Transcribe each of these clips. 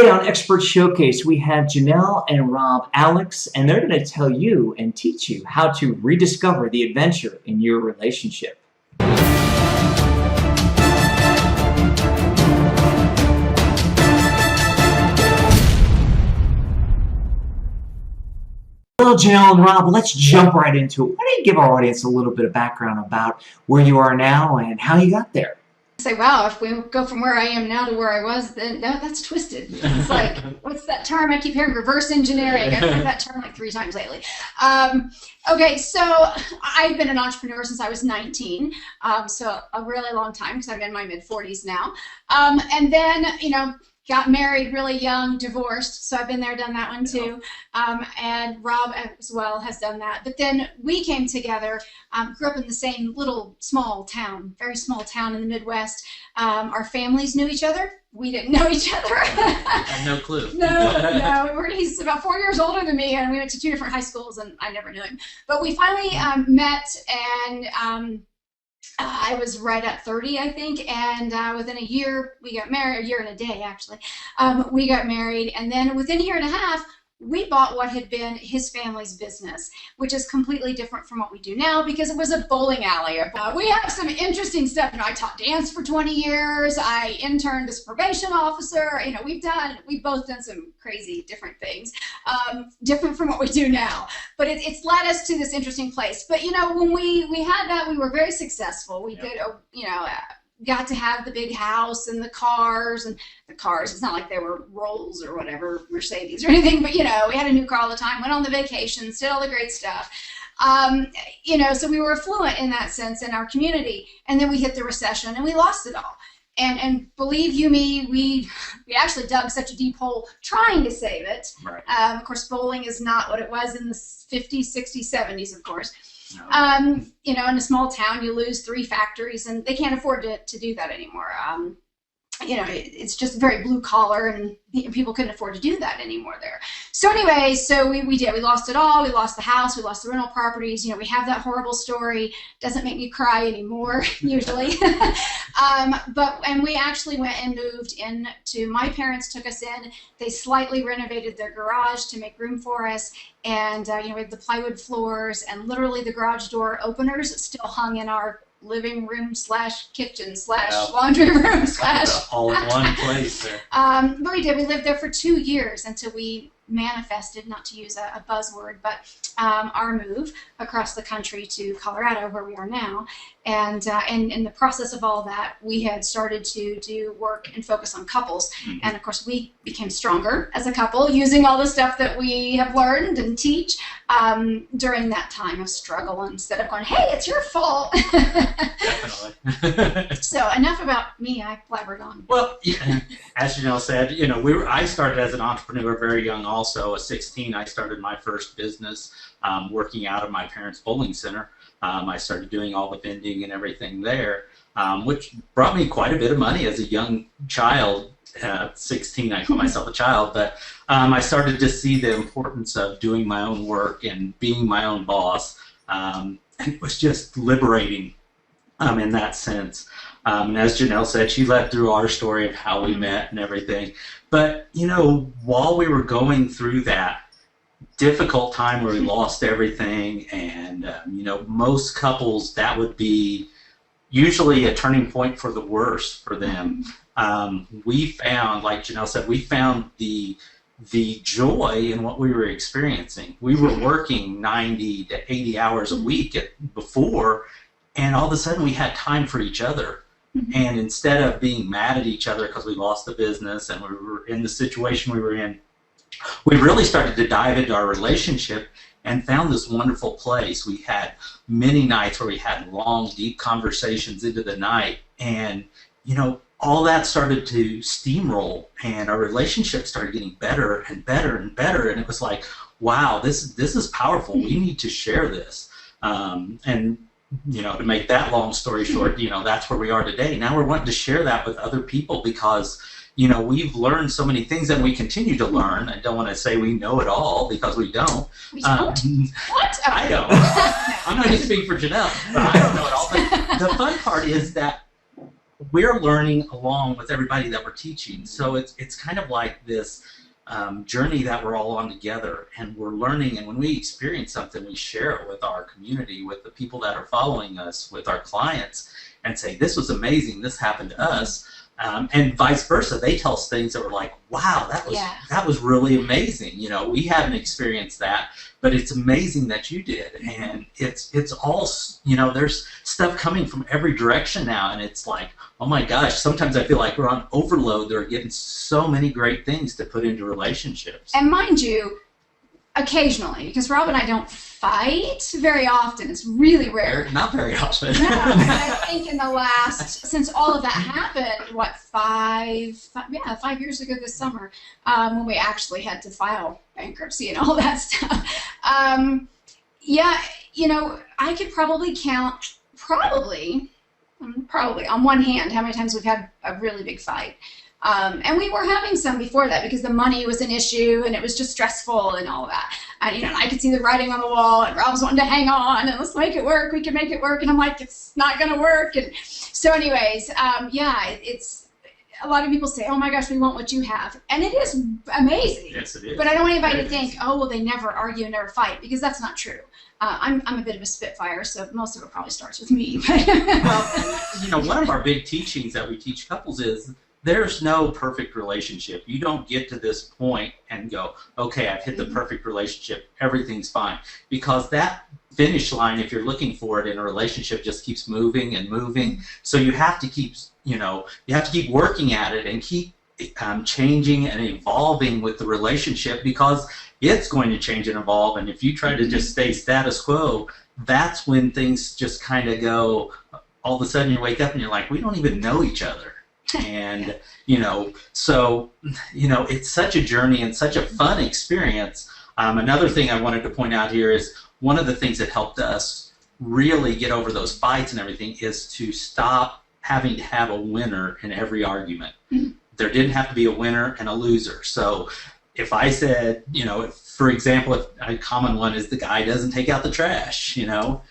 Today on Expert Showcase, we have Janelle and Rob Alex, and they're going to tell you and teach you how to rediscover the adventure in your relationship. Well, Janelle and Rob, let's jump right into it. Why don't you give our audience a little bit of background about where you are now and how you got there? Say, wow, if we go from where I am now to where I was, then that's twisted. It's like, what's that term I keep hearing? Reverse engineering. I've heard that term like 3 times lately. Okay, so I've been an entrepreneur since I was 19, so a really long time because I'm in my mid-40s now. And then, got married really young, divorced, so I've been there, done that one too. And Rob as well has done that. But then we came together, grew up in the same little small town, very small town in the Midwest. Our families knew each other. We didn't know each other. I had no clue. No. He's about 4 years older than me, and we went to 2 different high schools, and I never knew him. But we finally met, and I was right at 30, I think, and within a year we got married, a year and a day actually, we got married, and then within a year and a half we bought what had been his family's business, which is completely different from what we do now because it was a bowling alley. We have some interesting stuff. I taught dance for 20 years. I interned as a probation officer. We've both done some crazy different things, different from what we do now. But it's led us to this interesting place. But when we had that, we were very successful. We did, got to have the big house and the cars, it's not like they were Rolls or whatever, Mercedes or anything, but we had a new car all the time, went on the vacations, did all the great stuff. So we were affluent in that sense in our community, and then we hit the recession and we lost it all. And believe you me, we actually dug such a deep hole trying to save it. Right. Of course, bowling is not what it was in the 50s, 60s, 70s, of course. No. In a small town, you lose 3 factories, and they can't afford to do that anymore. It's just very blue collar, and people couldn't afford to do that anymore there. So anyway, we lost it all. We lost the house, we lost the rental properties. We have that horrible story. Doesn't make me cry anymore usually. And we actually went and moved into, my parents took us in. They slightly renovated their garage to make room for us, and we had the plywood floors, and literally the garage door openers still hung in our living room / kitchen / laundry room / all in one place there. But we did. We lived there for 2 years until we manifested, not to use a buzzword, but our move across the country to Colorado, where we are now. And in the process of all that, we had started to do work and focus on couples. Mm-hmm. And of course, we became stronger as a couple using all the stuff that we have learned and teach during that time of struggle, instead of going, hey, it's your fault. Definitely. So enough about me. I blabbered on. Well, as Janelle said, I started as an entrepreneur very young. Also, at 16, I started my first business working out of my parents' bowling center. I started doing all the vending and everything there, which brought me quite a bit of money as a young child. 16, I call myself a child, but I started to see the importance of doing my own work and being my own boss, and it was just liberating in that sense. As Janelle said, she led through our story of how we met and everything. But, while we were going through that difficult time where we lost everything, and, most couples, that would be usually a turning point for the worse for them. We found, like Janelle said, we found the joy in what we were experiencing. We were working 90 to 80 hours a week before, and all of a sudden we had time for each other. And instead of being mad at each other because we lost the business and we were in the situation we were in, we really started to dive into our relationship and found this wonderful place. We had many nights where we had long, deep conversations into the night, and all that started to steamroll, and our relationship started getting better and better and better, and it was like, wow, this is powerful. We need to share this. And to make that long story short, that's where we are today. Now we're wanting to share that with other people because, we've learned so many things and we continue to learn. I don't want to say we know it all because we don't. We don't? What? I don't. I'm not going to speak for Janelle, but I don't know it all. But the fun part is that we're learning along with everybody that we're teaching. So it's kind of like this journey that we're all on together, and we're learning. And when we experience something, we share it with our community, with the people that are following us, with our clients, and say, this was amazing, this happened to us. And vice versa, they tell us things that were like, wow, that was really amazing. You know, we hadn't experienced that, but it's amazing that you did. And it's all, you know, there's stuff coming from every direction now, and it's like, oh my gosh, sometimes I feel like we're on overload. They're getting so many great things to put into relationships. And mind you, occasionally, because Rob and I don't fight very often. It's really rare. Not very often. No, I think in the last, since all of that happened, what, 5 years ago this summer, when we actually had to file bankruptcy and all that stuff. Yeah, you know, I could probably count, probably on one hand, how many times we've had a really big fight. And we were having some before that because the money was an issue and it was just stressful and all that. And, you know, I could see the writing on the wall, and Rob's wanting to hang on and let's make it work. We can make it work. And I'm like, it's not going to work. And so anyways, yeah, it's a lot of people say, oh my gosh, we want what you have. And it is amazing. Yes, it is. But I don't want anybody to think, oh, well, they never argue and never fight, because that's not true. I'm a bit of a spitfire, so most of it probably starts with me. Well, you know, one of our big teachings that we teach couples is there's no perfect relationship. You don't get to this point and go, okay, I've hit the perfect relationship, everything's fine. Because that finish line, if you're looking for it in a relationship, just keeps moving and moving. So you have to keep, you know, you have to keep working at it and keep changing and evolving with the relationship, because it's going to change and evolve. And if you try to just stay status quo, that's when things just kind of go, all of a sudden you wake up and you're like, we don't even know each other. And, you know, so, you know, it's such a journey and such a fun experience. Another thing I wanted to point out here is one of the things that helped us really get over those fights and everything is to stop having to have a winner in every argument. There didn't have to be a winner and a loser. So if I said, you know, for example, if a common one is the guy doesn't take out the trash, you know,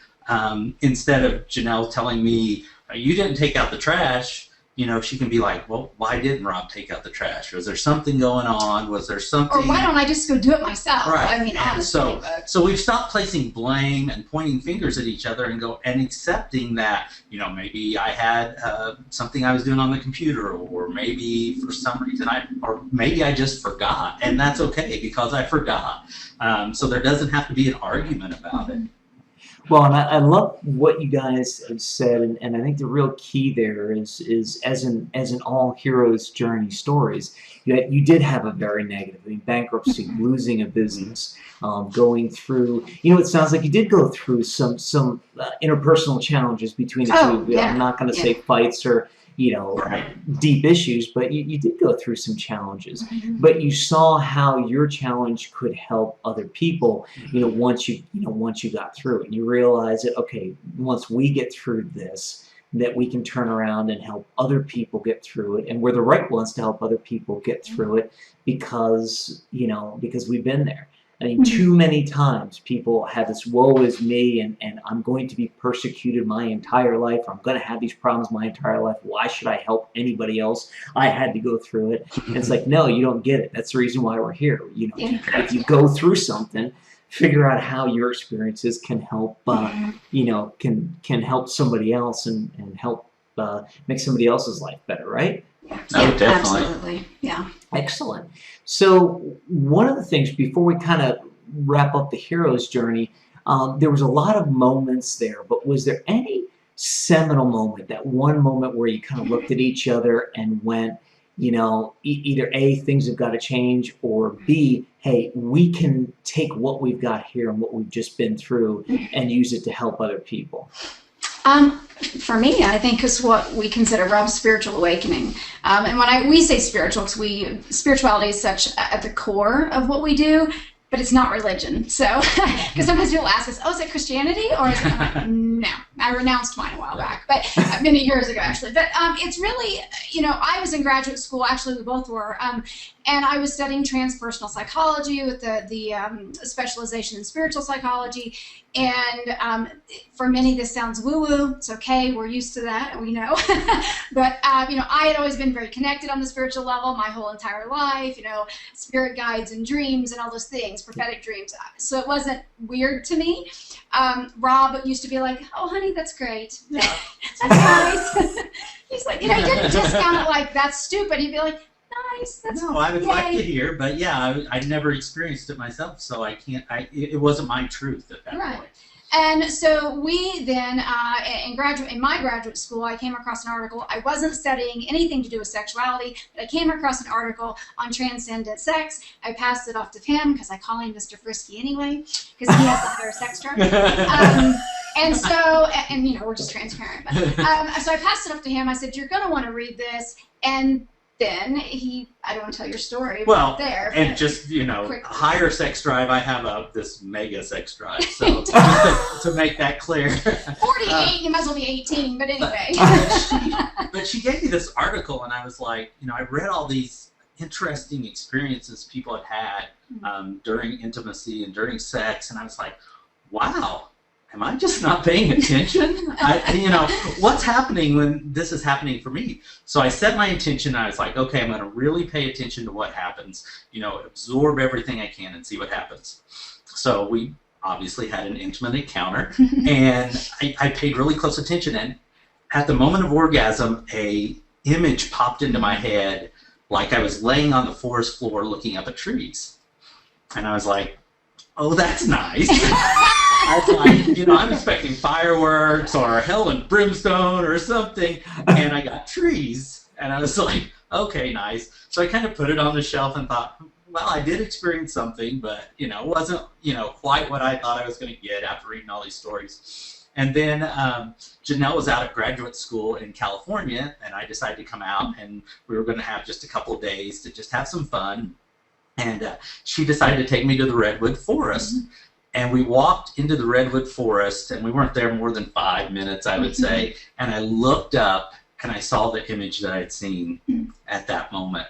instead of Janelle telling me, you didn't take out the trash, you know, she can be like, well, why didn't Rob take out the trash? Was there something going on? Was there something? Or why don't I just go do it myself? Right. I mean, honestly. So we've stopped placing blame and pointing fingers at each other and accepting that, you know, maybe I had something I was doing on the computer, or maybe for some reason maybe I just forgot, and that's okay because I forgot. So there doesn't have to be an argument about it. Well, and I love what you guys have said, and I think the real key there is as in all heroes' journey stories, you did have a very negative, I mean, bankruptcy, losing a business, going through, you know, it sounds like you did go through some interpersonal challenges between the two of you. I'm not going to say fights or, you know, deep issues, but you did go through some challenges. But you saw how your challenge could help other people, you know, once you got through it, and you realize that, okay, once we get through this, that we can turn around and help other people get through it, and we're the right ones to help other people get through it because, you know, because we've been there. I mean, too many times people have this woe is me, and I'm going to be persecuted my entire life. I'm going to have these problems my entire life. Why should I help anybody else? I had to go through it. And it's like, no, you don't get it. That's the reason why we're here. You know, if you go through something, figure out how your experiences can help, you know, can help somebody else and help make somebody else's life better, right? Oh, definitely. Absolutely. Yeah. Excellent. So one of the things, before we kind of wrap up the hero's journey, there was a lot of moments there, but was there any seminal moment, that one moment where you kind of looked at each other and went, you know, either A, things have got to change, or B, hey, we can take what we've got here and what we've just been through and use it to help other people? For me, I think is what we consider Rob's spiritual awakening. And when we say spiritual, because spirituality is such at the core of what we do, but it's not religion. So, because sometimes people ask us, oh, is it Christianity? Or is it? I'm like, no, I renounced mine a while back, but many years ago, actually. But it's really, you know, I was in graduate school, actually we both were, And I was studying transpersonal psychology with the specialization in spiritual psychology. And for many, this sounds woo-woo. It's okay. We're used to that. We know. But, I had always been very connected on the spiritual level my whole entire life, spirit guides and dreams and all those things, prophetic dreams. So it wasn't weird to me. Rob used to be like, oh, honey, that's great. That's nice. He's like, he didn't discount it like, that's stupid. He'd be like, nice. That's no, I would like to hear, but yeah, I never experienced it myself, so I can't. It wasn't my truth at that point. And so we then, in my graduate school, I came across an article. I wasn't studying anything to do with sexuality, but I came across an article on transcendent sex. I passed it off to him because I call him Mr. Frisky anyway, because he has the higher sex drive. And so, we're just transparent. But, so I passed it off to him. I said, you're going to want to read this. And then I don't want to tell your story. Well, there, and just, higher sex drive, I have this mega sex drive. So just to make that clear. 48, you might as well be 18, but anyway. But she gave me this article, and I was like, I read all these interesting experiences people had during intimacy and during sex, and I was like, wow. Am I just not paying attention? What's happening when this is happening for me? So I set my intention, and I was like, okay, I'm going to really pay attention to what happens, absorb everything I can and see what happens. So we obviously had an intimate encounter, and I paid really close attention. And at the moment of orgasm, a image popped into my head like I was laying on the forest floor looking up at trees. And I was like, oh, that's nice. I was like, I'm expecting fireworks or hell and brimstone or something, and I got trees, and I was like, okay, nice. So I kind of put it on the shelf and thought, well, I did experience something, but, it wasn't, quite what I thought I was going to get after reading all these stories. And then Janelle was out at graduate school in California, and I decided to come out, and we were going to have just a couple of days to just have some fun. And she decided to take me to the Redwood Forest. Mm-hmm. And we walked into the Redwood Forest, and we weren't there more than 5 minutes, I would say. And I looked up, and I saw the image that I had seen at that moment.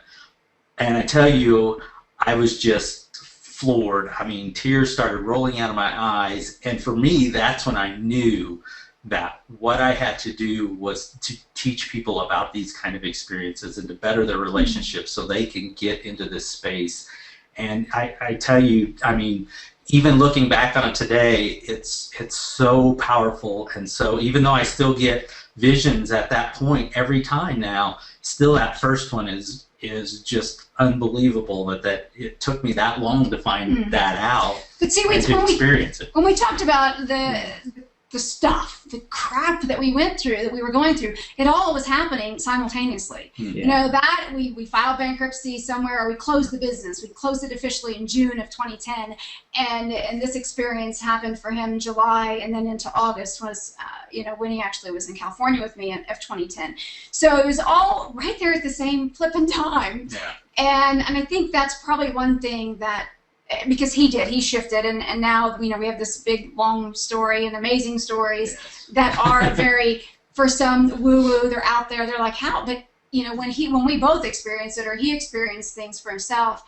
And I tell you, I was just floored. I mean, tears started rolling out of my eyes. And for me, that's when I knew that what I had to do was to teach people about these kind of experiences and to better their relationships so they can get into this space. And I tell you, I mean, even looking back on it today, it's so powerful. And so even though I still get visions at that point every time now, still that first one is just unbelievable that it took me that long to find that out. But see, to experience it. When we talked about the stuff, the crap that we went through, that we were going through, it all was happening simultaneously. Yeah. That we filed bankruptcy somewhere, or we closed the business. We closed it officially in June of 2010, and this experience happened for him in July, and then into August was, when he actually was in California with me of 2010. So it was all right there at the same flipping time. Yeah. And I think that's probably one thing that, because he shifted, and now we have this big long story and amazing stories that are very, for some woo-woo, they're out there, they're like, how? But when we both experienced it, or he experienced things for himself,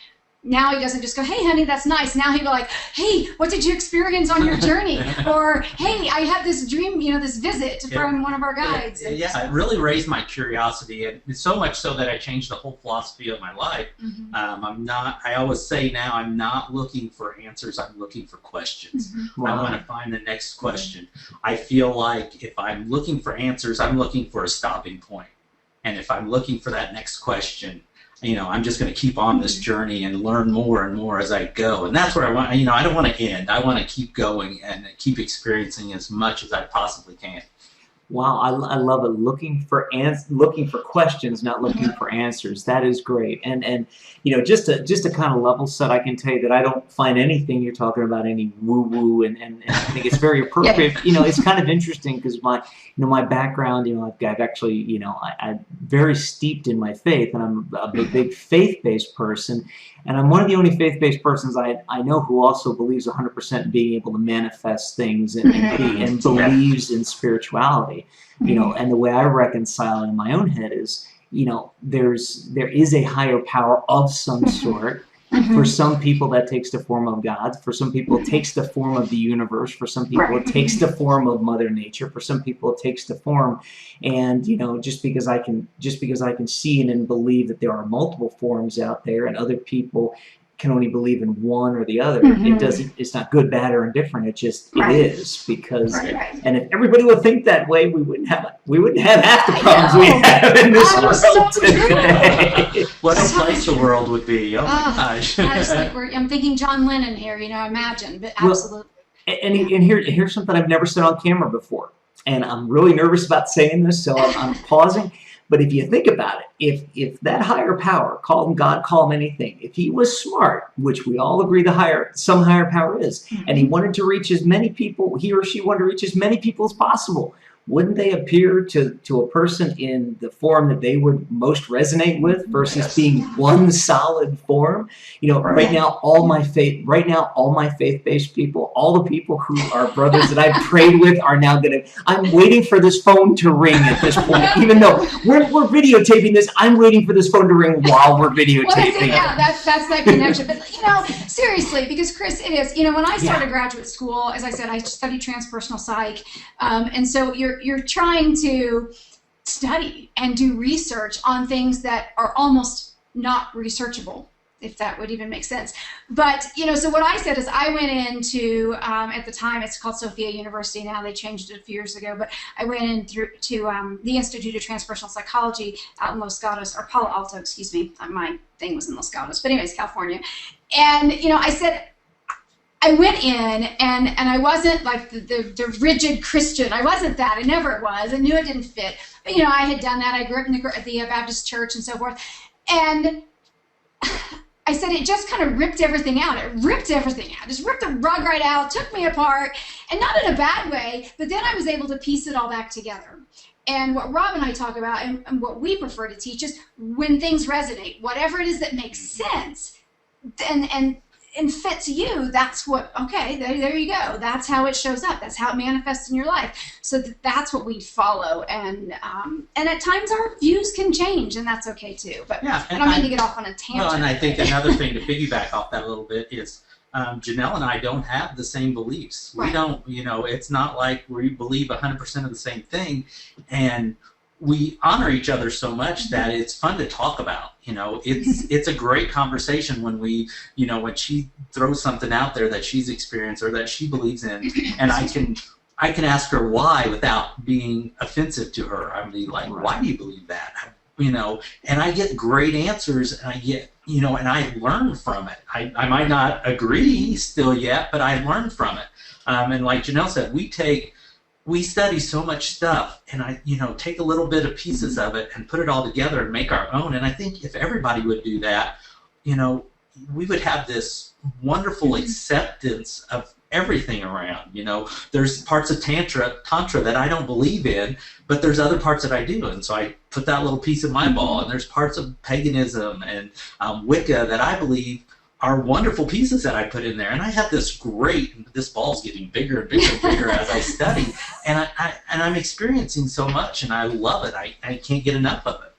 now he doesn't just go, hey honey, that's nice. Now he'd be like, hey, what did you experience on your journey? Or hey, I had this dream, this visit from one of our guides. It really raised my curiosity, and so much so that I changed the whole philosophy of my life. I always say now, I'm not looking for answers, I'm looking for questions. I want to find the next question. I feel like if I'm looking for answers, I'm looking for a stopping point. And if I'm looking for that next question, I'm just going to keep on this journey and learn more and more as I go. And that's where I want, I don't want to end. I want to keep going and keep experiencing as much as I possibly can. Wow, I love it. Looking for questions, not looking for answers. That is great. And just to kind of level set, I can tell you that I don't find anything you're talking about any woo-woo, and I think it's very appropriate. It's kind of interesting because my background, I've actually, I'm very steeped in my faith, and I'm a big faith-based person. And I'm one of the only faith-based persons I know who also believes 100% in being able to manifest things and believes in spirituality. And the way I reconcile it in my own head is, there is a higher power of some sort. For some people, that takes the form of God. For some people, it takes the form of the universe. For some people, it takes the form of Mother Nature. For some people, it takes the form, and just because I can see it and believe that there are multiple forms out there, and other people can only believe in one or the other. It's not good, bad, or indifferent. It is because, and if everybody would think that way, we wouldn't have half the problems we have in this world today. What a place the world would be! Oh my gosh! I'm thinking John Lennon here. Imagine, but absolutely. Well, and here's something I've never said on camera before, and I'm really nervous about saying this, so I'm pausing. But if you think about it, if that higher power, call him God, call him anything, if he was smart, which we all agree some higher power is, and he wanted to reach as many people, he or she wanted to reach as many people as possible, wouldn't they appear to a person in the form that they would most resonate with versus being one solid form? Right now all my faith-based people, all the people who are brothers that I've prayed with are now I'm waiting for this phone to ring at this point. Even though we're videotaping this, I'm waiting for this phone to ring while we're videotaping. That's that connection. But seriously, because Chris, it is. When I started graduate school, as I said, I studied transpersonal psych, and so you're trying to study and do research on things that are almost not researchable, if that would even make sense. But so what I said is I went into at the time it's called Sophia University now, they changed it a few years ago, but I went in to the Institute of Transpersonal Psychology out in Los Gatos, or Palo Alto, excuse me. My thing was in Los Gatos, but anyways, California. And I said, I went in and I wasn't like the rigid Christian. I wasn't that. I never was. I knew it didn't fit. But I had done that. I grew up in the Baptist church and so forth. And I said it just kind of ripped everything out. It ripped everything out. Just ripped the rug right out, took me apart, and not in a bad way, but then I was able to piece it all back together. And what Rob and I talk about and what we prefer to teach is when things resonate, whatever it is that makes sense and fits you, that's what, okay, there you go. That's how it shows up. That's how it manifests in your life. So that's what we follow. And at times our views can change, and that's okay too. But I don't mean to get off on a tangent. Well, and I think another thing to piggyback off that a little bit is Janelle and I don't have the same beliefs. We don't, it's not like we believe 100% of the same thing. And we honor each other so much that it's fun to talk about. It's a great conversation when when she throws something out there that she's experienced or that she believes in, and I can ask her why without being offensive to her. I mean, like, why do you believe that? And I get great answers, and I get, and I learn from it. I might not agree still yet, but I learn from it. And like Janelle said, we study so much stuff, and I, take a little bit of pieces of it and put it all together and make our own. And I think if everybody would do that, we would have this wonderful acceptance of everything around. There's parts of Tantra that I don't believe in, but there's other parts that I do. And so I put that little piece of my ball, and there's parts of paganism and Wicca that I believe are wonderful pieces that I put in there, and I have this ball's getting bigger and bigger and bigger as I study, and I'm experiencing so much, and I love it. I can't get enough of it.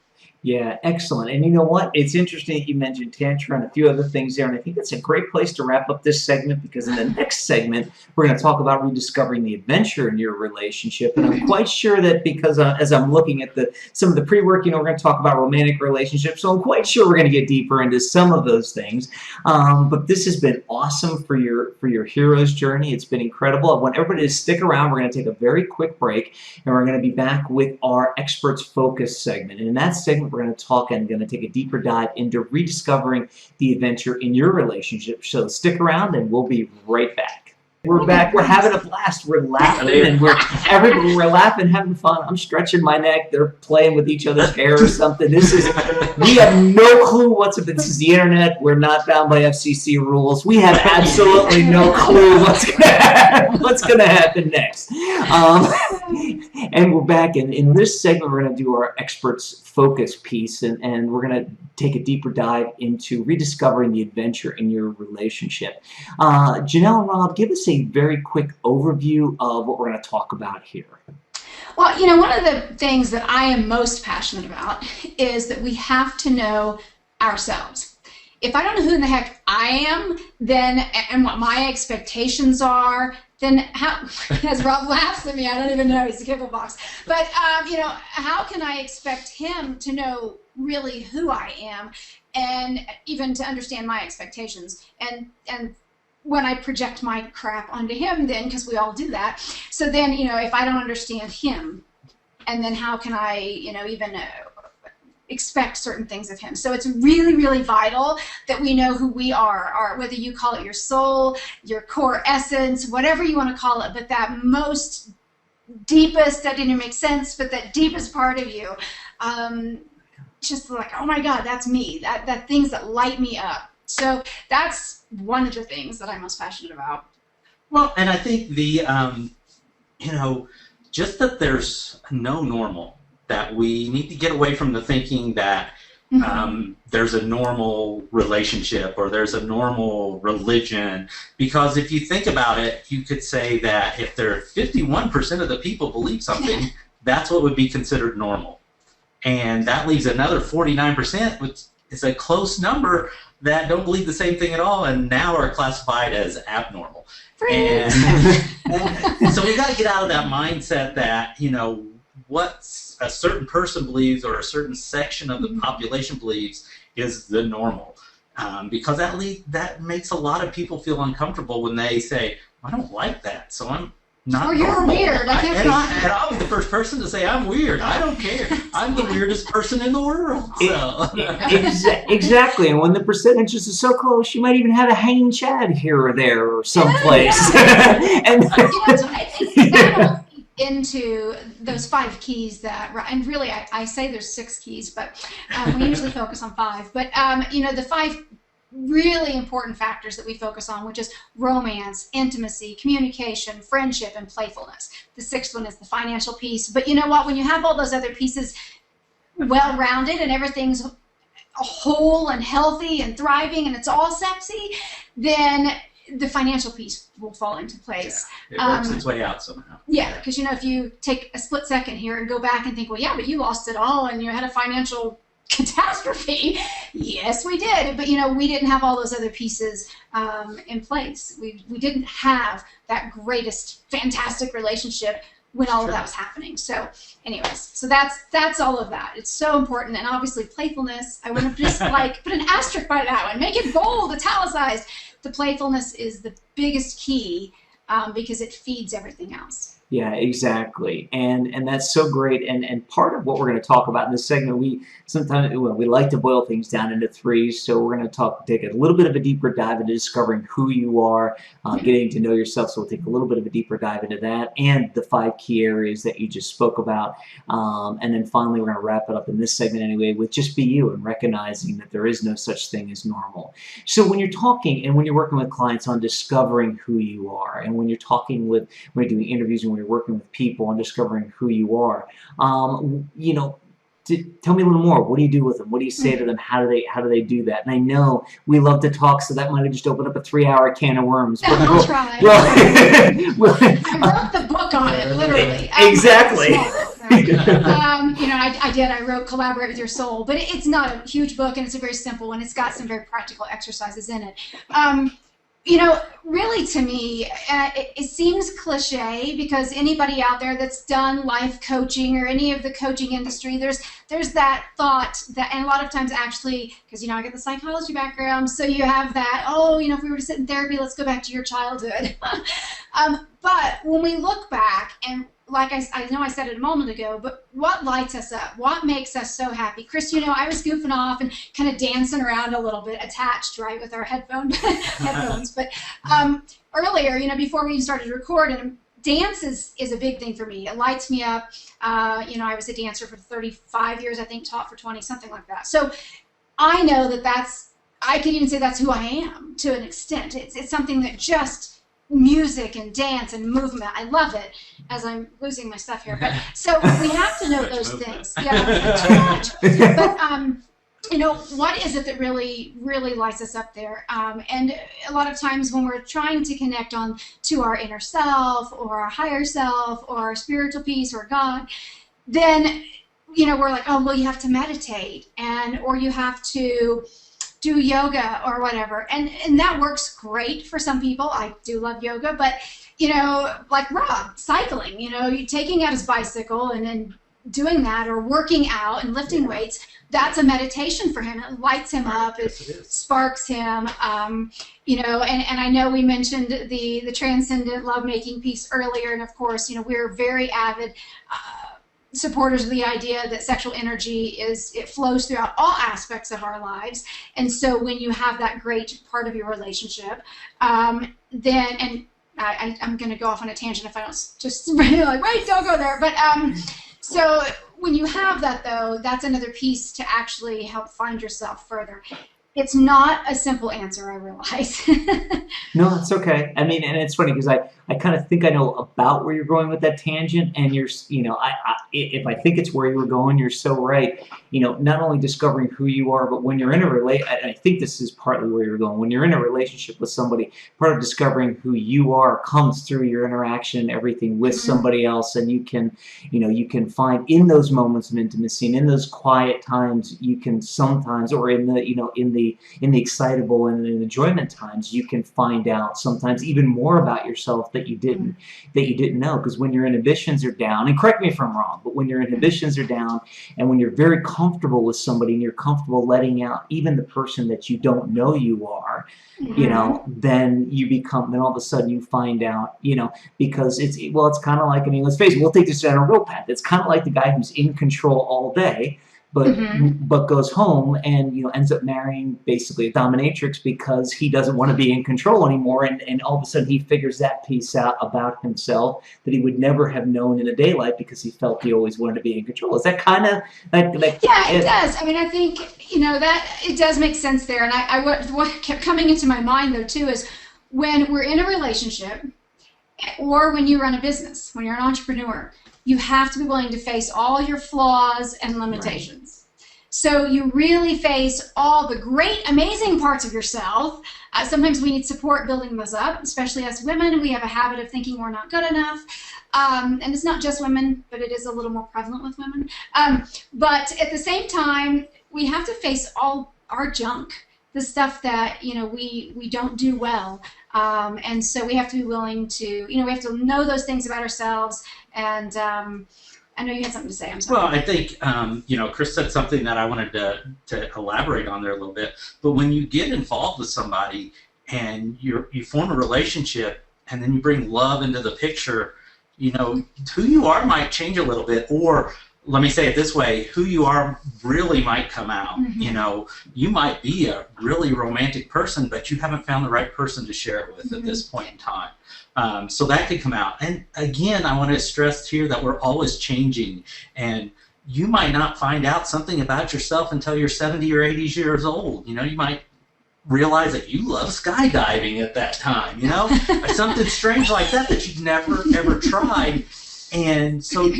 Yeah, excellent. And you know what? It's interesting that you mentioned Tantra and a few other things there, and I think that's a great place to wrap up this segment, because in the next segment, we're going to talk about rediscovering the adventure in your relationship. And I'm quite sure that because as I'm looking at some of the pre-work, we're going to talk about romantic relationships, so I'm quite sure we're going to get deeper into some of those things. But this has been awesome for your hero's journey. It's been incredible. I want everybody to stick around. We're going to take a very quick break, and we're going to be back with our Experts Focus segment. And in that segment, we're going to talk and going to take a deeper dive into rediscovering the adventure in your relationship. So stick around, and we'll be right back. We're back. We're having a blast. We're laughing, and we're laughing, having fun. I'm stretching my neck. They're playing with each other's hair or something. We have no clue what's up. This is the internet. We're not bound by FCC rules. We have absolutely no clue what's going to happen next. And we're back. And in this segment, we're going to do our Experts Focus piece, and we're going to take a deeper dive into rediscovering the adventure in your relationship. Janelle and Rob, give us a very quick overview of what we're going to talk about here. Well, one of the things that I am most passionate about is that we have to know ourselves. If I don't know who in the heck I am, then, and what my expectations are, then how, as Rob laughs at me, I don't even know, he's a kibble box. But, how can I expect him to know really who I am and even to understand my expectations? And when I project my crap onto him then, because we all do that, so then, if I don't understand him, and then how can I, even expect certain things of him? So it's really, really vital that we know who we are, or whether you call it your soul, your core essence, whatever you want to call it, but that most deepest, that didn't make sense, but that deepest part of you, just like, oh my God, that's me, that things that light me up. So that's one of the things that I'm most passionate about. Well, and I think the, just that there's no normal, that we need to get away from the thinking that there's a normal relationship or there's a normal religion, because if you think about it, you could say that if there are 51% of the people believe something, that's what would be considered normal. And that leaves another 49%, which is a close number, that don't believe the same thing at all and now are classified as abnormal. And so we got to get out of that mindset that, what a certain person believes or a certain section of the population believes is the normal. Because that makes a lot of people feel uncomfortable when they say, I don't like that, so I'm not or you're normal. weird. And I'll be the first person to say, I'm weird. I don't care. I'm the weirdest person in the world. So. Exactly. And when the percentages are so close, you might even have a hanging chad here or there or someplace. And so I think that'll into those 5 keys that, and really I say there's 6 keys, but we usually focus on 5. But the 5 really important factors that we focus on, which is romance, intimacy, communication, friendship, and playfulness. The 6th one is the financial piece. But you know what? When you have all those other pieces well-rounded and everything's whole and healthy and thriving and it's all sexy, then the financial piece will fall into place. Yeah, it works its way out somehow. Yeah, because if you take a split second here and go back and think, well, yeah, but you lost it all and you had a financial catastrophe. Yes, we did, but we didn't have all those other pieces in place. We didn't have that greatest, fantastic relationship when all of that was happening. So, anyways, so that's all of that. It's so important, and obviously playfulness. I would have just put an asterisk by that one, make it bold, italicized. The playfulness is the biggest key because it feeds everything else. Yeah, exactly, and that's so great. And part of what we're going to talk about in this segment, we like to boil things down into 3. So we're going to take a little bit of a deeper dive into discovering who you are, getting to know yourself. So we'll take a little bit of a deeper dive into that and the 5 key areas that you just spoke about. And then finally, we're going to wrap it up in this segment anyway with just be you and recognizing that there is no such thing as normal. So when you're talking and when you're working with clients on discovering who you are, and when you're talking when you're doing interviews and when you're working with people on discovering who you are, tell me a little more. What do you do with them? What do you say to them? How do they do that? And I know we love to talk, so that might have just opened up a 3-hour can of worms. I'll try. I wrote the book on it, literally. Exactly. I did. I wrote Collaborate with Your Soul, but it's not a huge book, and it's a very simple one. It's got some very practical exercises in it. Really to me, it seems cliche because anybody out there that's done life coaching or any of the coaching industry, there's that thought that, and a lot of times actually, because I get the psychology background, so you have that, if we were to sit in therapy, let's go back to your childhood. But when we look back, and like I know I said it a moment ago, but what lights us up? What makes us so happy? Chris, I was goofing off and kind of dancing around a little bit, attached, right, with our headphones. But earlier, before we started recording, dance is a big thing for me. It lights me up. I was a dancer for 35 years, I think, taught for 20, something like that. So I know I could even say that's who I am to an extent. It's something that just music and dance and movement. I love it, as I'm losing my stuff here. But so we have to know those things. Yeah, too much. But what is it that really, really lights us up there? And a lot of times when we're trying to connect on to our inner self or our higher self or our spiritual peace or God, then, we're like, oh, well, you have to meditate or you have to do yoga or whatever. And that works great for some people. I do love yoga, but, like Rob, cycling, you taking out his bicycle and then doing that, or working out and lifting weights, that's a meditation for him. It lights him up. It sparks him. And I know we mentioned the transcendent lovemaking piece earlier, and of course, we're very avid supporters of the idea that sexual energy it flows throughout all aspects of our lives. And so when you have that great part of your relationship, then, and I'm going to go off on a tangent if I don't just like, wait, don't go there. But so when you have that, though, that's another piece to actually help find yourself further. It's not a simple answer, I realize. No, it's okay. I mean, and it's funny because I kind of think I know about where you're going with that tangent, and if I think it's where you were going, you're so right. Not only discovering who you are, but when you're in I think this is partly where you're going. When you're in a relationship with somebody, part of discovering who you are comes through your interaction and everything with somebody else, and you can find in those moments of intimacy and in those quiet times, you can sometimes, or in the excitable and in enjoyment times, you can find out sometimes even more about yourself that you didn't know. Because when your inhibitions are down, and correct me if I'm wrong, but when your inhibitions are down and when you're very comfortable with somebody and you're comfortable letting out even the person that you don't know you are, then all of a sudden you find out, because it's kind of like, let's face it, we'll take this down a real path. It's kind of like the guy who's in control all day, but goes home and ends up marrying basically a dominatrix because he doesn't want to be in control anymore, and all of a sudden he figures that piece out about himself that he would never have known in the daylight because he felt he always wanted to be in control. Is that kind of like yeah, it does. I think that it does make sense there. And what kept coming into my mind though too is when we're in a relationship or when you run a business, when you're an entrepreneur, you have to be willing to face all your flaws and limitations. Right. So you really face all the great, amazing parts of yourself. Sometimes we need support building those up, especially as women. We have a habit of thinking we're not good enough. And it's not just women, but it is a little more prevalent with women. But at the same time, we have to face all our junk, the stuff that we don't do well. And so we have to be willing to, we have to know those things about ourselves. And I know you had something to say. I'm sorry. Well, I think, Chris said something that I wanted to elaborate on there a little bit. But when you get involved with somebody and you form a relationship and then you bring love into the picture, who you are might change a little bit. Or let me say it this way, who you are really might come out. You might be a really romantic person, but you haven't found the right person to share it with at this point in time. So that could come out. And again, I want to stress here that we're always changing. And you might not find out something about yourself until you're 70 or 80 years old. You might realize that you love skydiving at that time, or something strange like that you've never, ever tried. And so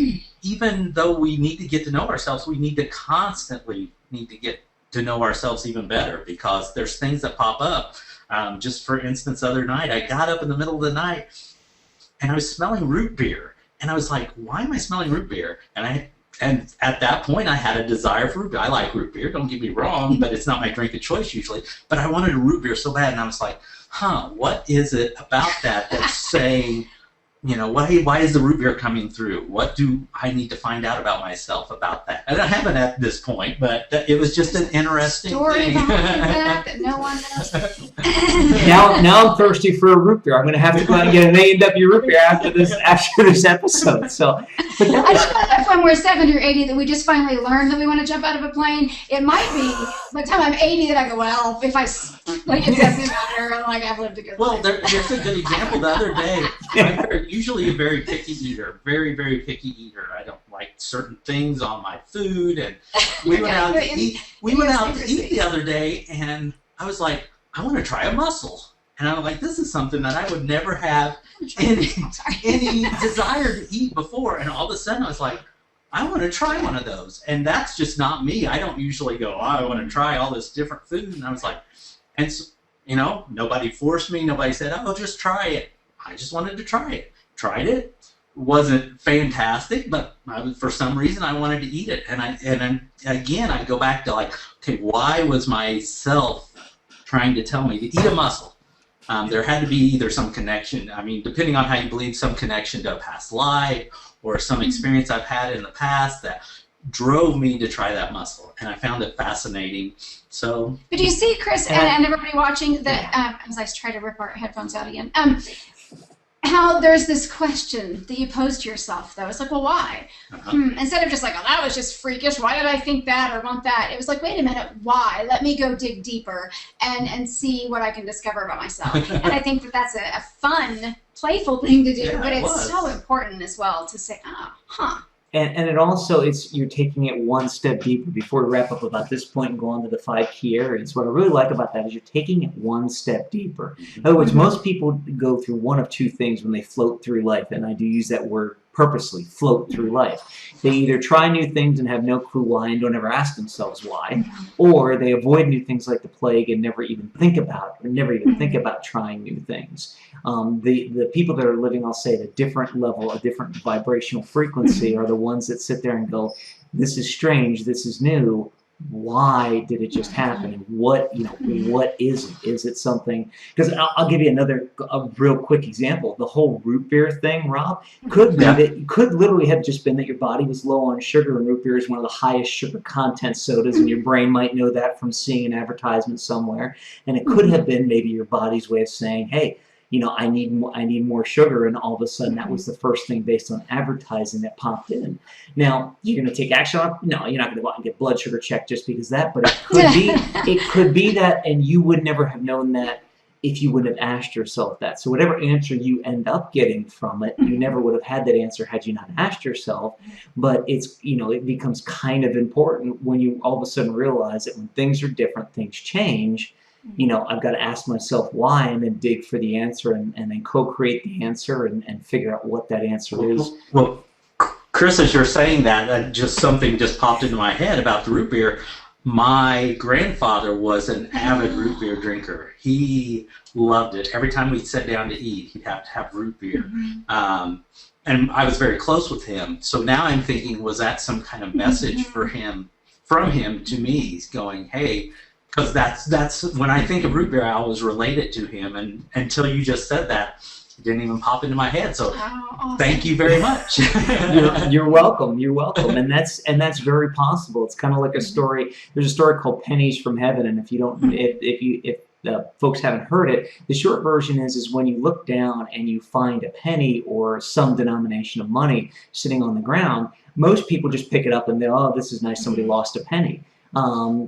even though we need to get to know ourselves, we need to constantly get to know ourselves even better, because there's things that pop up. Just for instance, the other night, I got up in the middle of the night and I was smelling root beer. And I was like, why am I smelling root beer? And at that point, I had a desire for root beer. I like root beer, don't get me wrong, but it's not my drink of choice usually. But I wanted a root beer so bad, and I was like, what is it about that's saying, why is the root beer coming through? What do I need to find out about myself about that? And I haven't at this point, but it was just an interesting story thing. that no one knows. Now I'm thirsty for a root beer. I'm going to have to go out and get an A&W root beer after this episode. So, but I just thought that when we're 70 or 80 that we just finally learned that we want to jump out of a plane. It might be by the time I'm 80 that I go, well, if I it doesn't matter. I've lived a good life. Well, there's a good example. The other day, I'm usually a very picky eater, very, very picky eater. I don't like certain things on my food, and we went out to eat. We went out to eat the other day, and I was like, I want to try a mussel. And I'm like, this is something that I would never have any desire to eat before. And all of a sudden, I was like, I want to try one of those. And that's just not me. I don't usually go, oh, I want to try all this different food. And I was like, and so, you know, nobody forced me. Nobody said, oh, just try it. I just wanted to try it. Tried it. Wasn't fantastic, but for some reason I wanted to eat it. And then again, I go back to like, okay, why was myself trying to tell me to eat a mussel? There had to be either some connection. I mean, depending on how you believe, some connection to a past life or some experience I've had in the past that drove me to try that mussel. And I found it fascinating. So, but do you see, Chris, and everybody watching, that as I try to rip our headphones out again, how there's this question that you pose to yourself, though. It's like, well, why? Instead of just like, oh, that was just freakish. Why did I think that or want that? It was like, wait a minute, why? Let me go dig deeper and see what I can discover about myself. And I think that that's a fun, playful thing to do, but it's so important as well to say, And it also, you're taking it one step deeper. Before we wrap up about this point and go on to the 5 key areas, what I really like about that is you're taking it one step deeper. In other words, most people go through one of 2 things when they float through life, and I do use that word purposely, float through life. They either try new things and have no clue why and don't ever ask themselves why, or they avoid new things like the plague and never even think about trying new things. The people that are living, I'll say, at a different level, a different vibrational frequency are the ones that sit there and go, this is strange, this is new. Why did it just happen? And what is it? Is it something? Because I'll give you a real quick example. The whole root beer thing, Rob, could literally have just been that your body was low on sugar, and root beer is one of the highest sugar content sodas, and your brain might know that from seeing an advertisement somewhere. And it could have been maybe your body's way of saying, hey, I need more sugar, and all of a sudden that was the first thing based on advertising that popped in. Now, you're going to take action on it? No, you're not going to go out and get blood sugar checked just because of that, but it could be that, and you would never have known that if you wouldn't have asked yourself that. So whatever answer you end up getting from it, you never would have had that answer had you not asked yourself. But it becomes kind of important when you all of a sudden realize that when things are different, things change. I've got to ask myself why, and then dig for the answer, and then co-create the answer and figure out what that answer is. Well, Chris, as you're saying that, something just popped into my head about the root beer. My grandfather was an avid root beer drinker. He loved it. Every time we'd sit down to eat, he'd have to have root beer. And I was very close with him. So now I'm thinking, was that some kind of message from him to me? He's going, hey, because that's when I think of root beer, I always relate it to him, and until you just said that, it didn't even pop into my head. So thank you very much. You're welcome. You're welcome. And that's very possible. It's kind of like a story. There's a story called Pennies from Heaven, and if folks haven't heard it, the short version is when you look down and you find a penny or some denomination of money sitting on the ground, most people just pick it up and they, oh, this is nice, somebody lost a penny.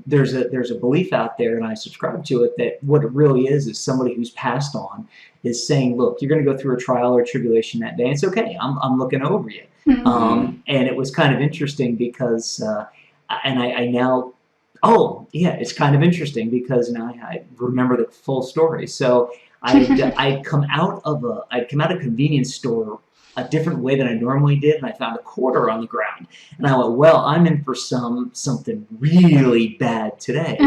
There's a belief out there, and I subscribe to it, that what it really is somebody who's passed on is saying, look, you're going to go through a trial or a tribulation that day. It's okay. I'm looking over you. And it was kind of interesting because, I now, it's kind of interesting because now I remember the full story. So I'd come out of a convenience store a different way than I normally did, and I found a quarter on the ground. And I went, well, I'm in for something really bad today.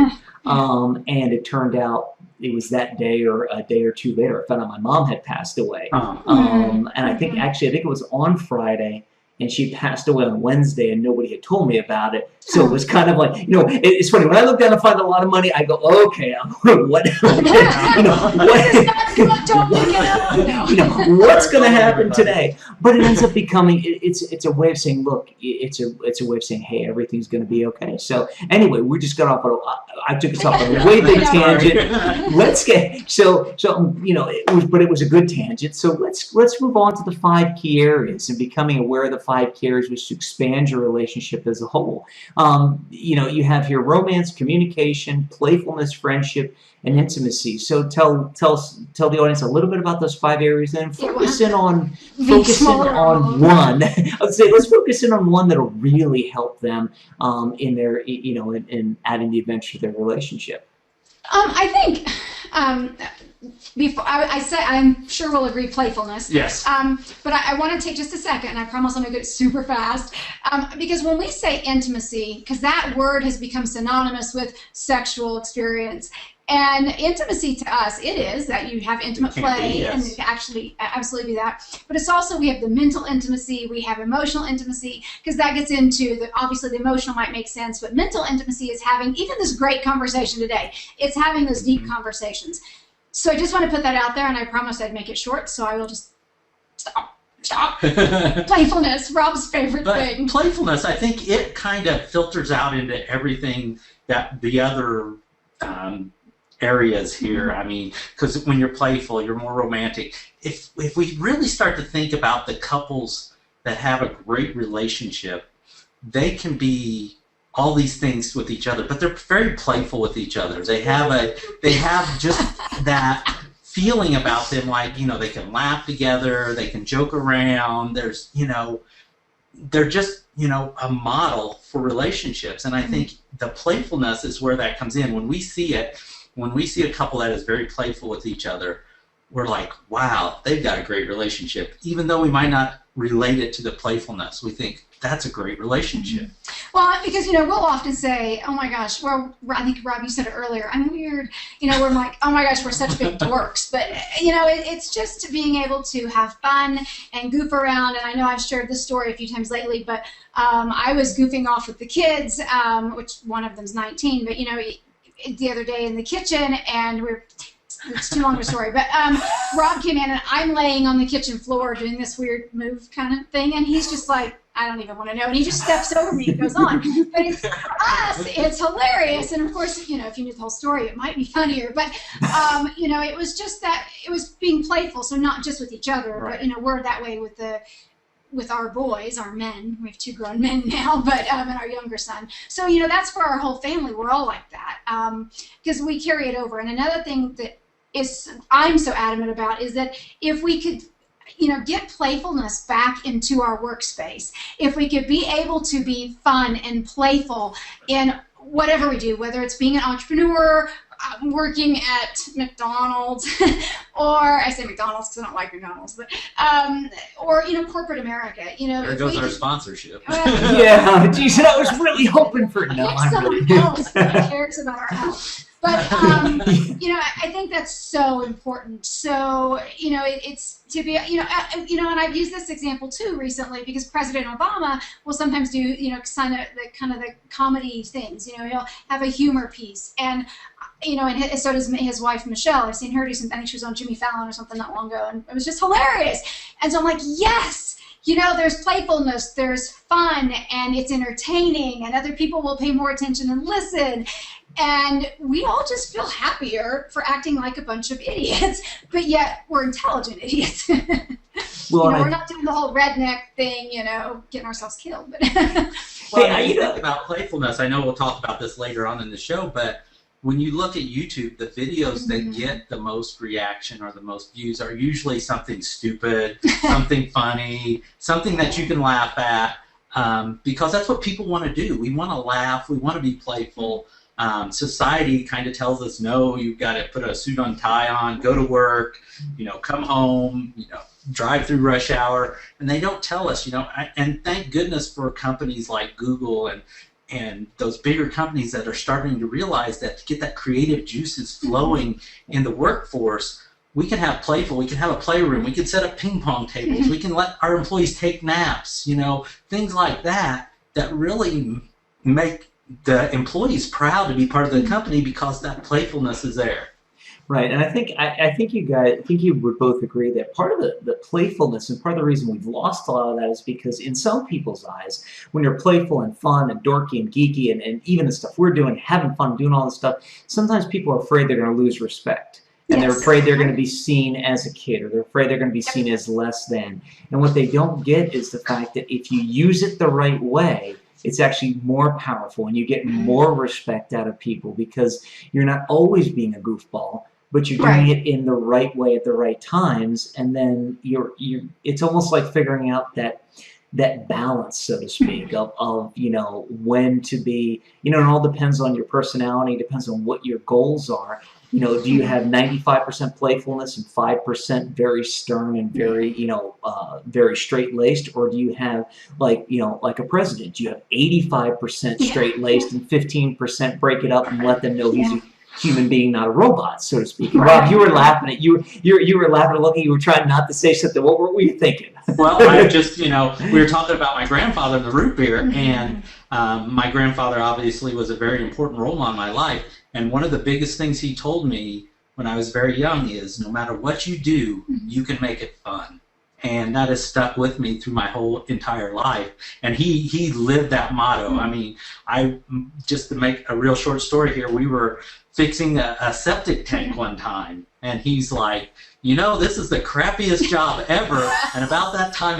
And it turned out it was that day or a day or two later, I found out my mom had passed away. And I think it was on Friday, and she passed away on Wednesday, and nobody had told me about it. So it was kind of like, it's funny. When I look down and find a lot of money, I go, okay, what's going to happen today? But it ends up becoming, it's a way of saying, look, it's a way of saying, hey, everything's going to be okay. So anyway, we just got off. I took us off on a way big tangent. Let's get but it was a good tangent. So let's move on to the 5 key areas, and becoming aware of the 5 key areas, which to expand your relationship as a whole. You have here romance, communication, playfulness, friendship, and intimacy. So tell the audience a little bit about those 5 areas, and focus in on one. I would say let's focus in on one that'll really help them in their in adding the adventure to their relationship. I think before I say, I'm sure we'll agree, playfulness. Yes. But I want to take just a second, and I promise I'll make it super fast. Because when we say intimacy, because that word has become synonymous with sexual experience. And intimacy to us, it is that you have intimate play, and it can actually absolutely be that. But it's also, we have the mental intimacy, we have emotional intimacy, because that gets into obviously the emotional might make sense, but mental intimacy is having even this great conversation today. It's having those deep conversations. So I just want to put that out there, and I promised I'd make it short, so I will just stop. Playfulness, Rob's favorite thing. Playfulness, I think it kind of filters out into everything that the other areas here. I mean, because when you're playful, you're more romantic. If we really start to think about the couples that have a great relationship, they can be all these things with each other, but they're very playful with each other. They have just that feeling about them, like, you know, they can laugh together, they can joke around. There's, you know, they're just, you know, a model for relationships. And I think the playfulness is where that comes in. When we see it, when we see a couple that is very playful with each other, we're like, wow, they've got a great relationship. Even though we might not relate it to the playfulness, we think that's a great relationship. Well, because, you know, we'll often say, oh my gosh, well, I think, Rob, you said it earlier, I'm weird. You know, we're like, oh my gosh, we're such big dorks. But, you know, it's just being able to have fun and goof around. And I know I've shared this story a few times lately, but I was goofing off with the kids, which one of them's 19, but, you know, the other day in the kitchen, and it's too long of a story, but Rob came in, and I'm laying on the kitchen floor doing this weird move kind of thing, and he's just like, I don't even want to know, and he just steps over me and goes on. But it's, for us, it's hilarious, and of course, you know, if you knew the whole story, it might be funnier, but, you know, it was just that, it was being playful, so not just with each other, but, you know, we're that way with our boys, our men. We have 2 grown men now, but and our younger son. So, you know, that's for our whole family. We're all like that because we carry it over. And another thing that I'm so adamant about is that if we could, you know, get playfulness back into our workspace, if we could be able to be fun and playful in whatever we do, whether it's being an entrepreneur, working at McDonald's, or I say McDonald's because I don't like McDonald's, but or, you know, corporate America. You know, there goes our sponsorship. Yeah, geez, I was really hoping for someone else that cares about our health. But you know, I think that's so important. So, you know, it's to be, you know, and I've used this example too recently because President Obama will sometimes do, you know, kind of the comedy things. You know, he'll have a humor piece, and you know, and so does his wife Michelle. I've seen her do something. I think she was on Jimmy Fallon or something not long ago, and it was just hilarious. And so I'm like, yes. You know, there's playfulness, there's fun, and it's entertaining, and other people will pay more attention and listen. And we all just feel happier for acting like a bunch of idiots, but yet we're intelligent idiots. Well, you know, we're not doing the whole redneck thing, you know, getting ourselves killed. But well, you think about playfulness. I know we'll talk about this later on in the show, but when you look at YouTube, the videos that get the most reaction or the most views are usually something stupid, something funny, something that you can laugh at, because that's what people want to do. We want to laugh. We want to be playful. Society kind of tells us, no, you've got to put a suit and tie on, go to work, you know, come home, you know, drive through rush hour, and they don't tell us, you know, and thank goodness for companies like Google and those bigger companies that are starting to realize that to get that creative juices flowing in the workforce, we can have playful, we can have a playroom, we can set up ping pong tables, we can let our employees take naps, you know, things like that really make the employees proud to be part of the company because that playfulness is there. Right, and I think you would both agree that part of the playfulness and part of the reason we've lost a lot of that is because in some people's eyes, when you're playful and fun and dorky and geeky and even the stuff we're doing, having fun, doing all this stuff, sometimes people are afraid they're going to lose respect. And they're afraid they're going to be seen as a kid, or they're afraid they're going to be seen as less than. And what they don't get is the fact that if you use it the right way, it's actually more powerful and you get more respect out of people because you're not always being a goofball, but you're doing it in the right way at the right times, and then it's almost like figuring out that balance, so to speak, of you know, when to be, you know, it all depends on your personality, depends on what your goals are. do you have 95% playfulness and 5% very stern and very, very straight-laced, or do you have like a president? Do you have 85% straight-laced and 15% break it up and let them know he's a human being, not a robot, so to speak? And Rob, you were laughing at you were laughing and looking. You were trying not to say something. What were you thinking? Well, I just, we were talking about my grandfather, the root beer, and my grandfather obviously was a very important role in my life. And one of the biggest things he told me when I was very young is, no matter what you do, you can make it fun. And that has stuck with me through my whole entire life. And he lived that motto. I mean, just to make a real short story here, we were fixing a septic tank one time, and he's like, this is the crappiest job ever. And about that time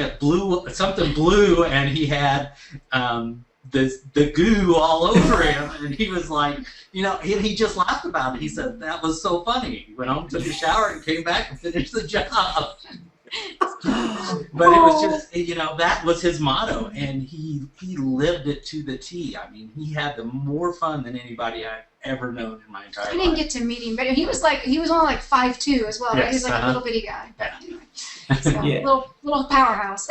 something blew, and he had the goo all over him, and he was like, he just laughed about it. He said that was so funny. He went home, took a shower, and came back and finished the job. But it was just, that was his motto, and he lived it to the T. I mean, he had more fun than anybody I've ever known in my entire life. I didn't get to meet him, but he was only like 5'2" as well. Yes, right? He was like a little bitty guy. But anyway, so, little powerhouse.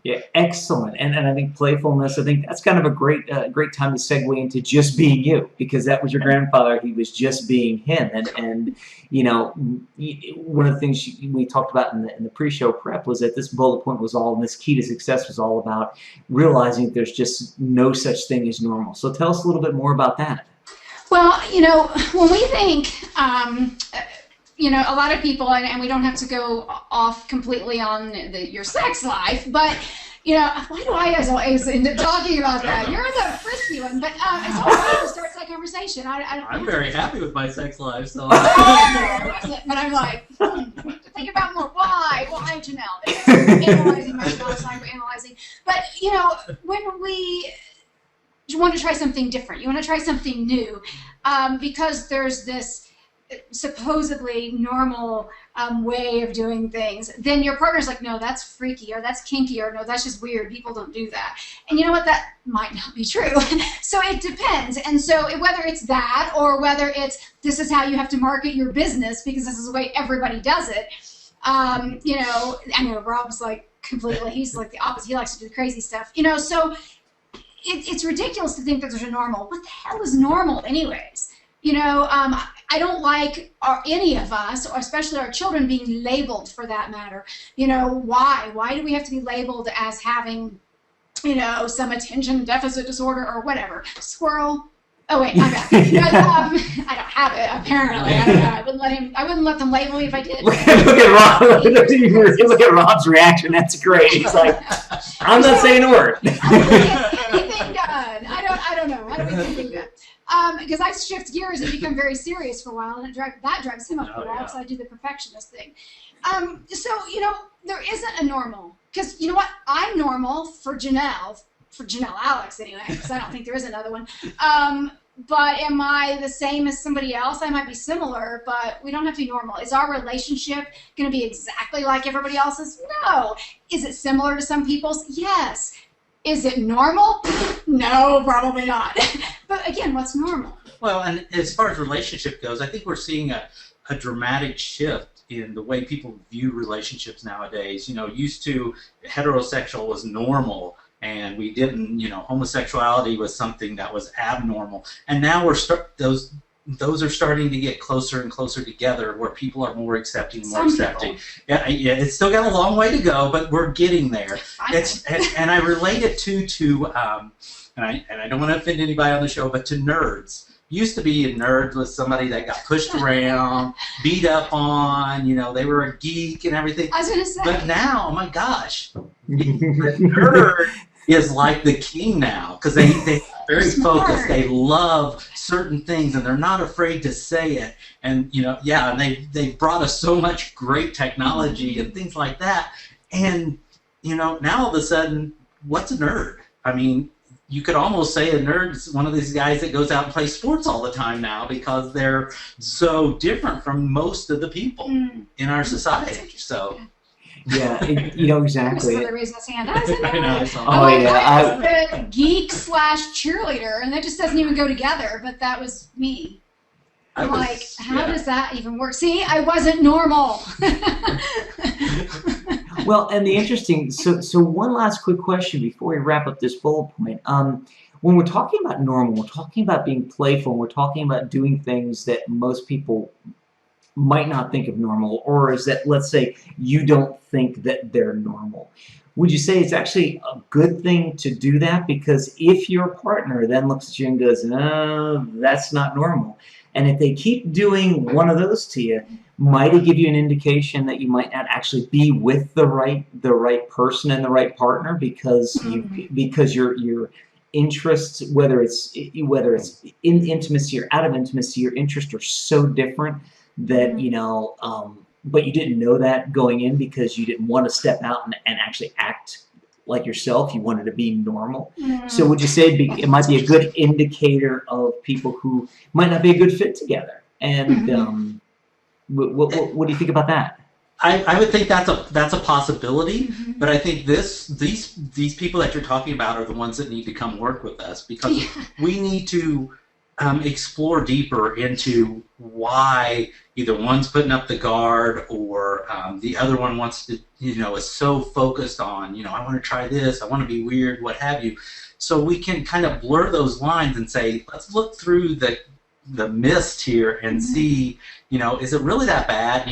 Yeah, excellent. And I think playfulness, I think that's kind of a great time to segue into just being you, because that was your grandfather. He was just being him. And one of the things we talked about in the pre-show prep was that this bullet point was all, and this key to success was all about realizing that there's just no such thing as normal. So tell us a little bit more about that. Well, when we think, a lot of people, and we don't have to go off completely on your sex life, but, why do I always end up talking about that? You're the frisky one, but it's always fun to start that conversation. I'm very happy with my sex life, so. But I'm like, think about more. Why, Janelle? Analyzing myself, psychoanalyzing. But, when we want to try something different, you want to try something new, because there's this supposedly normal way of doing things, then your partner's like, no, that's freaky, or that's kinky, or no, that's just weird. People don't do that. And you know what? That might not be true. So it depends. And so whether it's that, or whether it's this is how you have to market your business because this is the way everybody does it. I know Rob's like completely, he's like the opposite. He likes to do crazy stuff. So it's ridiculous to think that there's a normal. What the hell is normal anyways? I don't like any of us, or especially our children, being labeled for that matter. Why? Why do we have to be labeled as having, some attention deficit disorder or whatever? Squirrel. Oh wait, I'm back. I don't have it apparently. I don't know. I wouldn't let them label me if I did. Look at Rob. Look at Rob's reaction. That's great. He's like, I'm not saying a word. Thank God. I don't know. How do we think that? Because I shift gears and become very serious for a while, and that drives him up for a while, because I do the perfectionist thing. So, there isn't a normal. Because, you know what? I'm normal for Janelle Alex anyway, because I don't think there is another one. But am I the same as somebody else? I might be similar, but we don't have to be normal. Is our relationship going to be exactly like everybody else's? No. Is it similar to some people's? Yes. Is it normal? No, probably not. But again, what's normal? Well, and as far as relationship goes, I think we're seeing a dramatic shift in the way people view relationships nowadays. Used to, heterosexual was normal, and we didn't, homosexuality was something that was abnormal. And now those are starting to get closer and closer together, where people are more accepting and more accepting. Yeah, it's still got a long way to go, but we're getting there. And I relate it to and I don't want to offend anybody on the show, but to nerds. Used to be a nerd was somebody that got pushed around, beat up on, they were a geek and everything. I was going to say. But now, oh my gosh, the nerd is like the king now, because they're very focused. They love certain things, and they're not afraid to say it. And and they've brought us so much great technology and things like that. And now all of a sudden, what's a nerd? I mean, you could almost say a nerd is one of these guys that goes out and plays sports all the time now, because they're so different from most of the people in our society. So. Yeah, exactly. Chris raised his hand. I was the geek / cheerleader, and that just doesn't even go together. But that was me. I'm like, how does that even work? See, I wasn't normal. Well, and the interesting, so one last quick question before we wrap up this bullet point. When we're talking about normal, we're talking about being playful, and we're talking about doing things that most people might not think of normal, or is that, let's say, you don't think that they're normal. Would you say it's actually a good thing to do that? Because if your partner then looks at you and goes, no, that's not normal, and if they keep doing one of those to you, might it give you an indication that you might not actually be with the right person and the right partner because your interests, whether it's in intimacy or out of intimacy, your interests are so different that but you didn't know that going in because you didn't want to step out and actually act like yourself. You wanted to be normal. So would you say it might be a good indicator of people who might not be a good fit together? And what do you think about that? I would think that's a possibility, but I think these people that you're talking about are the ones that need to come work with us, because we need to explore deeper into why either one's putting up the guard or the other one wants to, is so focused on, I want to try this, I want to be weird, what have you. So we can kind of blur those lines and say, let's look through the mist here and see, is it really that bad?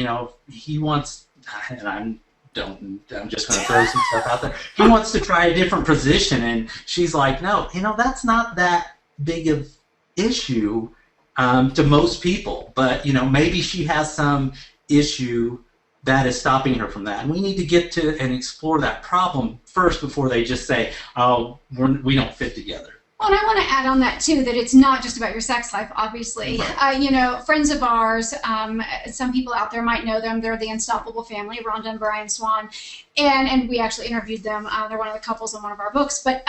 He wants, and I'm just going to throw some stuff out there. He wants to try a different position, and she's like, no, that's not that big of issue to most people, but maybe she has some issue that is stopping her from that, and we need to get to and explore that problem first before they just say, oh, we don't fit together. Well, and I want to add on that too, that it's not just about your sex life, obviously. Friends of ours, some people out there might know them. They're the Unstoppable Family, Rhonda and Brian Swan, and we actually interviewed them. They're one of the couples in one of our books. But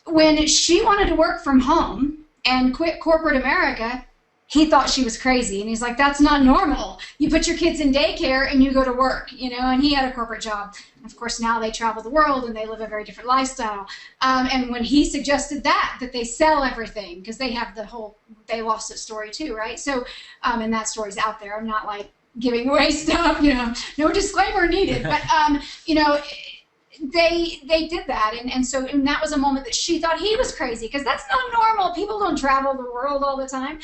when she wanted to work from home and quit corporate America, he thought she was crazy, and he's like, that's not normal. You put your kids in daycare and you go to work, and he had a corporate job. Of course, now they travel the world and they live a very different lifestyle. And when he suggested that they sell everything, because they have they lost it story too, right? So, and that story's out there. I'm not like giving away stuff, no disclaimer needed. But, they did that, and that was a moment that she thought he was crazy, because that's not normal. People don't travel the world all the time.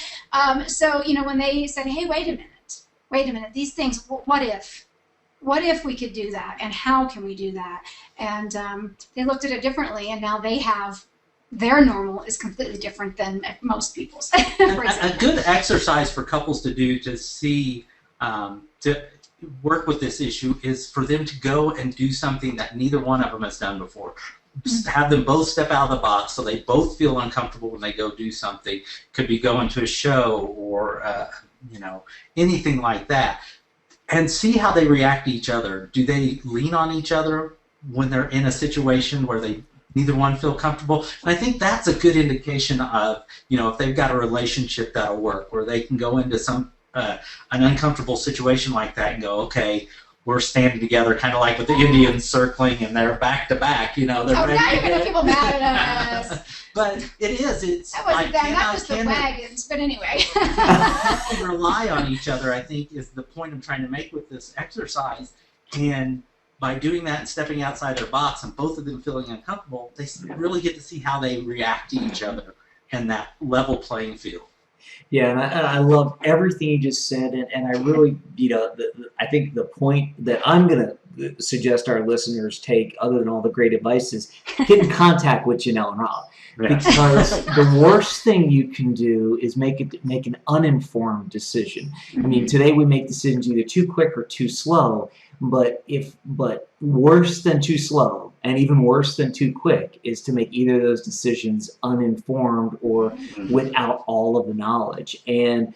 So when they said, hey, wait a minute, these things, what if we could do that, and how can we do that? And they looked at it differently, and now they have their normal is completely different than most people's. A good exercise for couples to do to see to work with this issue is for them to go and do something that neither one of them has done before. Have them both step out of the box so they both feel uncomfortable when they go do something. Could be going to a show or anything like that, and see how they react to each other. Do they lean on each other when they're in a situation where neither one feel comfortable? And I think that's a good indication of if they've got a relationship that'll work, where they can go into an uncomfortable situation like that and go, okay, we're standing together, kind of like with the Indians circling, and they're back to back. They're now you're going to people mad at us. But it is. It's that wasn't that. Not just the wagons, but anyway. Rely on each other, I think, is the point I'm trying to make with this exercise. And by doing that and stepping outside their box, and both of them feeling uncomfortable, they really get to see how they react to each other and that level playing field. Yeah, and I love everything you just said, and I really, I think the point that I'm going to suggest our listeners take, other than all the great advice, is get in contact with Janelle and Rob. Yeah. Because the worst thing you can do is make an uninformed decision. I mean, today we make decisions either too quick or too slow, but worse than too slow, and even worse than too quick, is to make either of those decisions uninformed or without all of the knowledge. And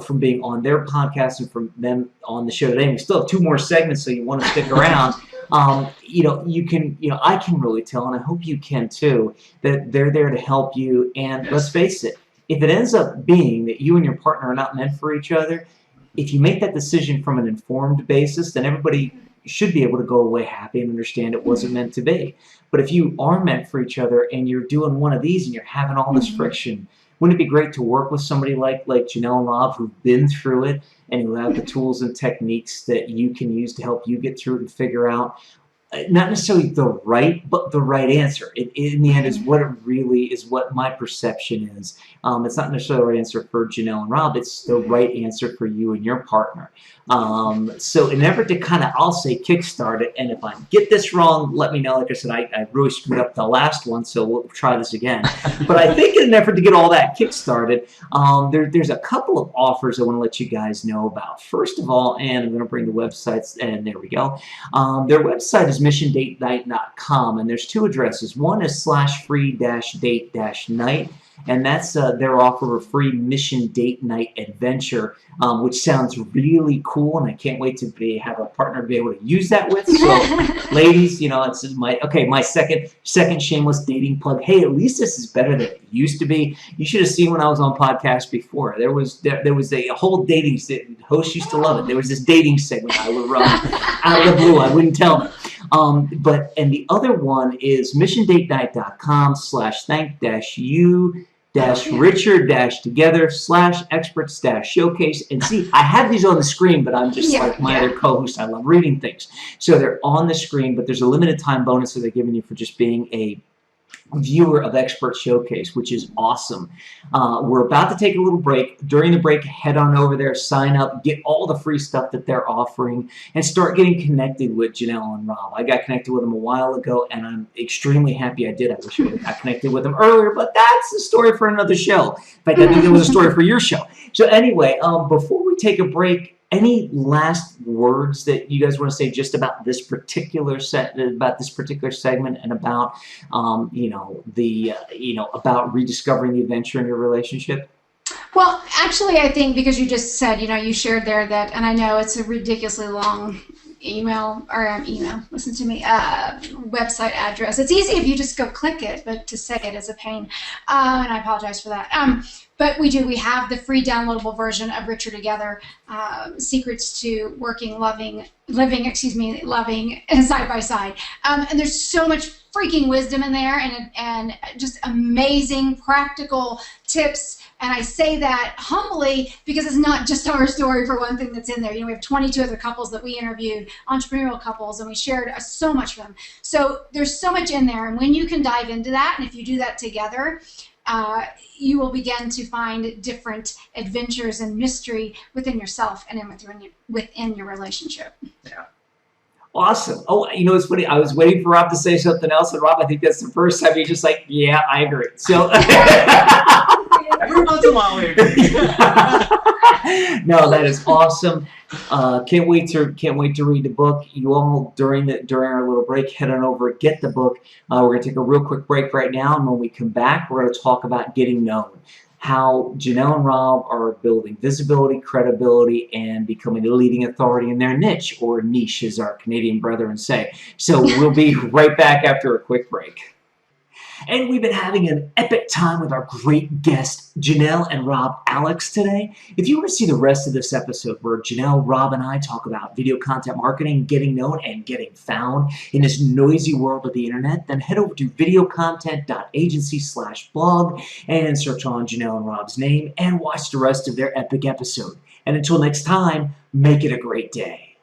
from being on their podcast and from them on the show today, and we still have 2 more segments, so you want to stick around. You can, I can really tell, and I hope you can too, that they're there to help you. And let's face it, if it ends up being that you and your partner are not meant for each other, if you make that decision from an informed basis, then everybody should be able to go away happy and understand it wasn't meant to be. But if you are meant for each other and you're doing one of these and you're having all this friction, Wouldn't it be great to work with somebody like Janelle and Rob who've been through it and who have the tools and techniques that you can use to help you get through it and figure out not necessarily the right, but the right answer. It in the end is what it really is, what my perception is. It's not necessarily the right answer for Janelle and Rob. It's the right answer for you and your partner. So in an effort to kind of, I'll say, kickstart it, and if I get this wrong, let me know. Like I said, I really screwed up the last one, so we'll try this again. But I think in an effort to get all that kickstarted, there's a couple of offers I want to let you guys know about. First of all, and I'm going to bring the websites, and there we go. Their website is missiondatenight.com, and there's two addresses. One is /free-date-night, and that's their offer of a free Mission Date Night adventure, which sounds really cool, and I can't wait to have a partner to be able to use that with. So, ladies, you know, it's my second shameless dating plug. Hey, at least this is better than it used to be. You should have seen when I was on podcasts before. There was a whole dating host used to love it. There was this dating segment I would run out of the blue. I wouldn't tell them. And the other one is missiondatenight.com/thank-you-richard-together/experts-showcase. And see, I have these on the screen, but I'm just like my other co-host. I love reading things. So they're on the screen, but there's a limited time bonus that they're giving you for just being a viewer of Expert Showcase, which is awesome. We're about to take a little break. During the break, head on over there, sign up, get all the free stuff that they're offering, and start getting connected with Janelle and Rob. I got connected with them a while ago, and I'm extremely happy I did. I wish I would have got connected with them earlier, but that's a story for another show. In fact, I think it was a story for your show. So anyway, before we take a break, any last words that you guys want to say just about this particular segment and about about rediscovering the adventure in your relationship? Well, actually, I think because you just said, you shared there that, and I know it's a ridiculously long listen to me, website address. It's easy if you just go click it, but to say it is a pain, and I apologize for that. But we have the free downloadable version of Richer Together, Secrets to Living side by side. And there's so much freaking wisdom in there, and just amazing practical tips. And I say that humbly because it's not just our story, for one thing, that's in there. We have 22 other couples that we interviewed, entrepreneurial couples, and we shared so much for them. So there's so much in there, and when you can dive into that, and if you do that together, you will begin to find different adventures and mystery within yourself and within your relationship. Yeah. Awesome. Oh, it's funny. I was waiting for Rob to say something else, and Rob, I think that's the first time you're just like, yeah, I agree. So every once in a while, we agree. No, that is awesome. Can't wait to read the book. You all during our little break, head on over, get the book. We're gonna take a real quick break right now, and when we come back, we're gonna talk about getting known. How Janelle and Rob are building visibility, credibility, and becoming a leading authority in their niche, or niche as our Canadian brethren say. So we'll be right back after a quick break. And we've been having an epic time with our great guests, Janelle and Rob Alex, today. If you want to see the rest of this episode where Janelle, Rob, and I talk about video content marketing, getting known, and getting found in this noisy world of the internet, then head over to videocontent.agency/blog and search on Janelle and Rob's name and watch the rest of their epic episode. And until next time, make it a great day.